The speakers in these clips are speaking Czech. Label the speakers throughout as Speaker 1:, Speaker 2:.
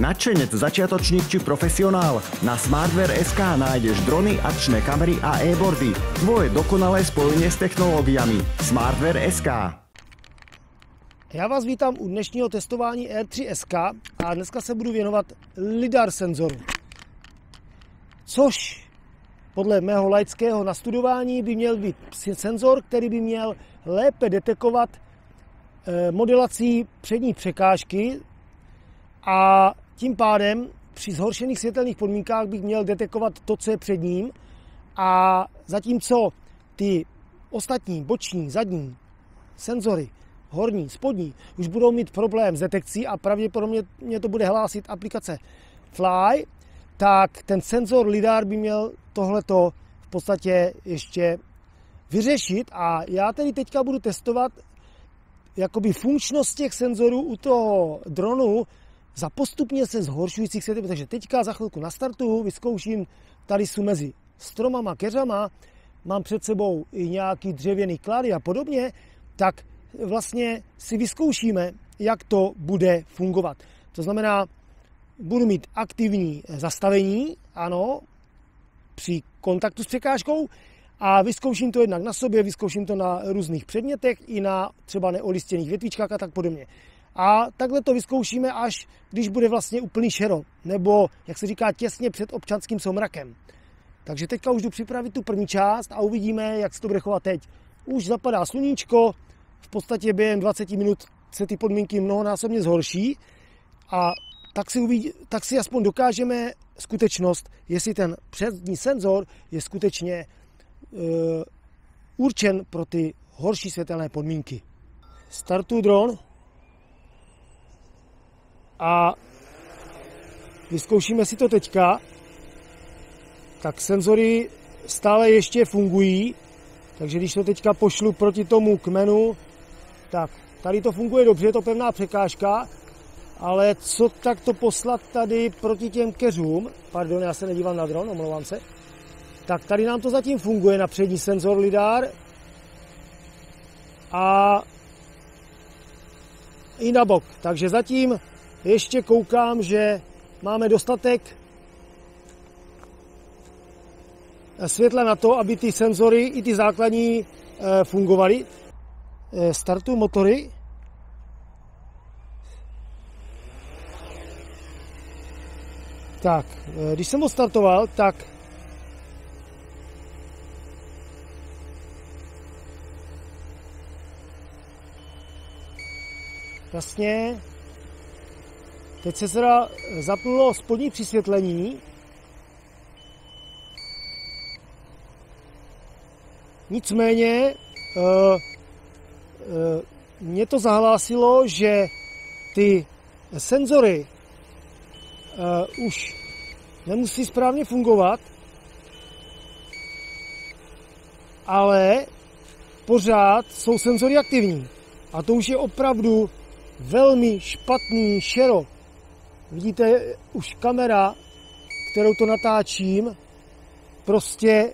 Speaker 1: Nadšenec, začiatočník či profesionál? Na Smartwear.sk nájdeš drony, akčné kamery a e-boardy. Tvoje dokonalé spojenie s technológiami. Smartwear.sk.
Speaker 2: Já vás vítám u dnešního testování R3SK a dneska se budu věnovat lidar senzoru. Což podle mého laického nastudování by měl být senzor, který by měl lépe detekovat modelací přední překážky a tím pádem při zhoršených světelných podmínkách bych měl detekovat to, co je před ním, a zatímco ty ostatní boční, zadní senzory, horní, spodní, už budou mít problém s detekcí a pravděpodobně mě to bude hlásit aplikace Fly, tak ten senzor lidar by měl tohleto v podstatě ještě vyřešit, a já tedy teďka budu testovat jakoby funkčnost těch senzorů u toho dronu za postupně se zhoršujících světel. Takže teďka za chvilku nastartuju, vyzkouším, tady jsou mezi stromama, keřama, mám před sebou i nějaký dřevěný klady a podobně, tak vlastně si vyzkoušíme, jak to bude fungovat. To znamená, budu mít aktivní zastavení, ano, při kontaktu s překážkou, a vyzkouším to jednak na sobě, vyzkouším to na různých předmětech i na třeba neolistěných větvičkách a tak podobně. A takhle to vyzkoušíme, až když bude vlastně úplný šero, nebo, jak se říká, těsně před občanským soumrakem. Takže teďka už jdu připravit tu první část a uvidíme, jak se to bude chovat teď. Už zapadá sluníčko, v podstatě během 20 minut se ty podmínky mnohonásobně zhorší, a tak si aspoň dokážeme skutečnost, jestli ten přední senzor je skutečně určen pro ty horší světelné podmínky. Startuju dron a vyzkoušíme si to teďka. Tak senzory stále ještě fungují, takže když to teďka pošlu proti tomu kmenu, tak tady to funguje dobře, je to pevná překážka, ale co tak to poslat tady proti těm keřům, pardon, já se nedívám na dron, omlouvám se, tak tady nám to zatím funguje na přední senzor lidar a i na bok. Takže zatím ještě koukám, že máme dostatek světla na to, aby ty senzory i ty základní fungovaly. Startuju motory. Tak, když jsem ho startoval, tak jasně, teď se teda zapnulo spodní přisvětlení. Nicméně mě to zahlásilo, že ty senzory už nemusí správně fungovat, ale pořád jsou senzory aktivní. A to už je opravdu velmi špatný šero. Vidíte, už kamera, kterou to natáčím, prostě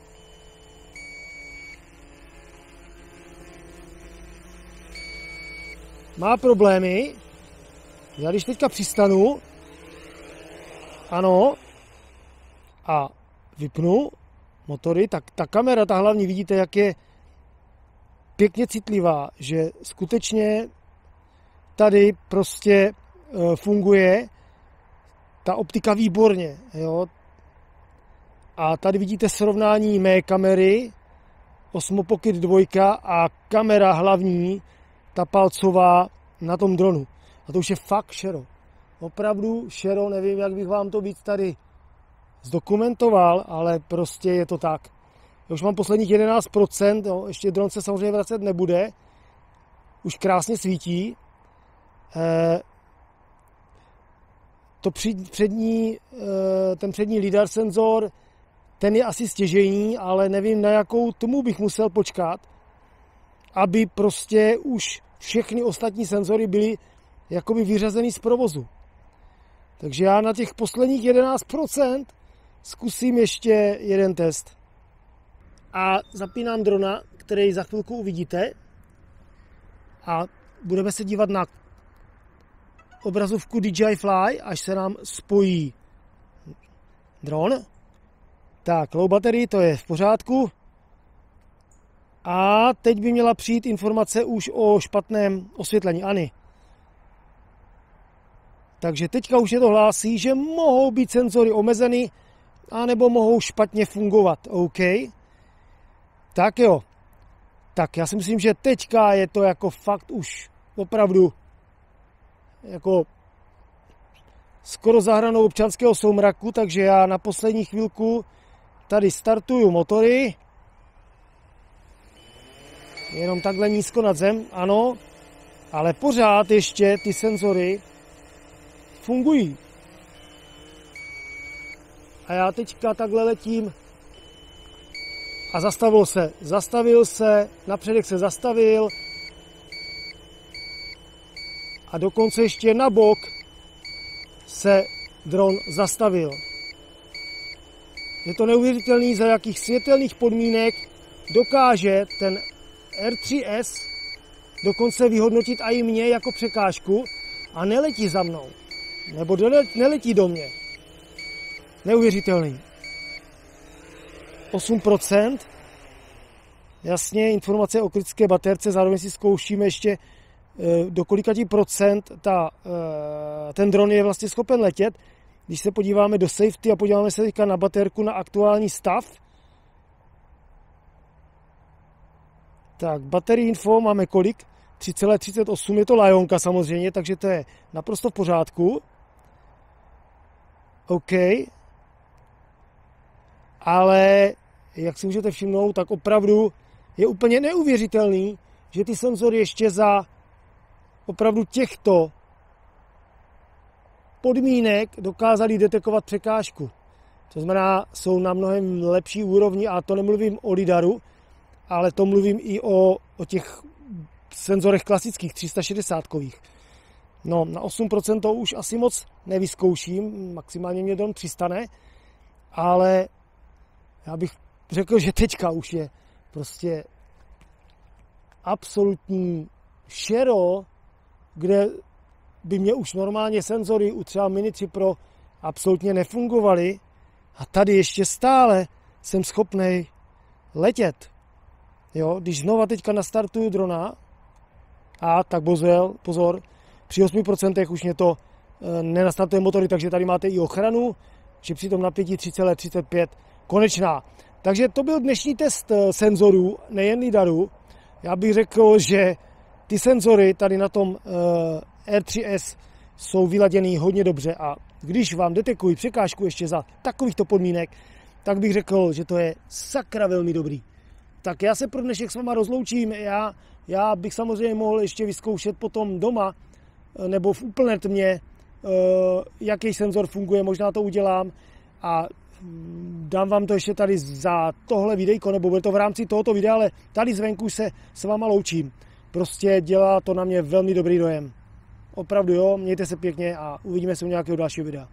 Speaker 2: má problémy. Já když teďka přistanu, ano, a vypnu motory, tak ta kamera, ta hlavní, vidíte, jak je pěkně citlivá, že skutečně tady prostě funguje ta optika výborně, jo. A tady vidíte srovnání mé kamery Osmo Pocket 2 a kamera hlavní, ta palcová na tom dronu. A to už je fakt šero. Opravdu šero, nevím, jak bych vám to víc tady zdokumentoval, ale prostě je to tak. Já už mám posledních 11%, no, ještě dron se samozřejmě vracet nebude. Už krásně svítí. Ten přední lidar senzor, ten je asi stěžejní, ale nevím, na jakou tomu bych musel počkat, aby prostě už všechny ostatní senzory byly jakoby vyřazeny z provozu. Takže já na těch posledních 11% zkusím ještě jeden test. A zapínám drona, který za chvilku uvidíte. A budeme se dívat na obrazovku DJI Fly, až se nám spojí dron. Tak, low battery, to je v pořádku. A teď by měla přijít informace už o špatném osvětlení Ani. Takže teďka už je to hlásí, že mohou být senzory omezeny, anebo mohou špatně fungovat. OK. Tak jo. Tak já si myslím, že teďka je to jako fakt už opravdu jako skoro za hranou občanského soumraku, takže já na poslední chvilku tady startuju motory. Jenom takhle nízko nad zem, ano, ale pořád ještě ty senzory fungují. A já teďka takhle letím a zastavil se, napředek se zastavil a dokonce ještě na bok se dron zastavil. Je to neuvěřitelný, za jakých světelných podmínek dokáže ten R3S dokonce vyhodnotit i mě jako překážku a neletí za mnou. Nebo neletí do mě. Neuvěřitelný. 8%. Jasně, informace o kritické baterce, zároveň si zkoušíme ještě do kolikatí procent ten dron je vlastně schopen letět. Když se podíváme do safety a podíváme se teďka na baterku, na aktuální stav. Tak, battery info máme kolik? 3,38, je to Lionka samozřejmě, takže to je naprosto v pořádku. OK. Ale, jak si můžete všimnout, tak opravdu je úplně neuvěřitelný, že ty senzory ještě za opravdu těchto podmínek dokázali detekovat překážku. To znamená, jsou na mnohem lepší úrovni a to nemluvím o lidaru, ale to mluvím i o těch senzorech klasických 360-kových. No, na 8% to už asi moc nevyzkouším, maximálně mě dron přistane, ale já bych řekl, že teďka už je prostě absolutní šero, kde by mě už normálně senzory u třeba Mini 3 Pro absolutně nefungovaly a tady ještě stále jsem schopnej letět. Jo, když znova teďka nastartuju drona, a tak pozor, při 8% už mě to nenastartuje motory, takže tady máte i ochranu, že při tom napětí 3,35 konečná. Takže to byl dnešní test senzorů, nejen lidaru. Já bych řekl, že ty senzory tady na tom R3S jsou vyladěný hodně dobře a když vám detekují překážku ještě za takovýchto podmínek, tak bych řekl, že to je sakra velmi dobrý. Tak já se pro dnešek s váma rozloučím. Já bych samozřejmě mohl ještě vyzkoušet potom doma nebo v úplné tmě, jaký senzor funguje, možná to udělám a dám vám to ještě tady za tohle videjko, nebo bude to v rámci tohoto videa, ale tady zvenku se s váma loučím. Prostě dělá to na mě velmi dobrý dojem. Opravdu jo, mějte se pěkně a uvidíme se u nějakého dalšího videa.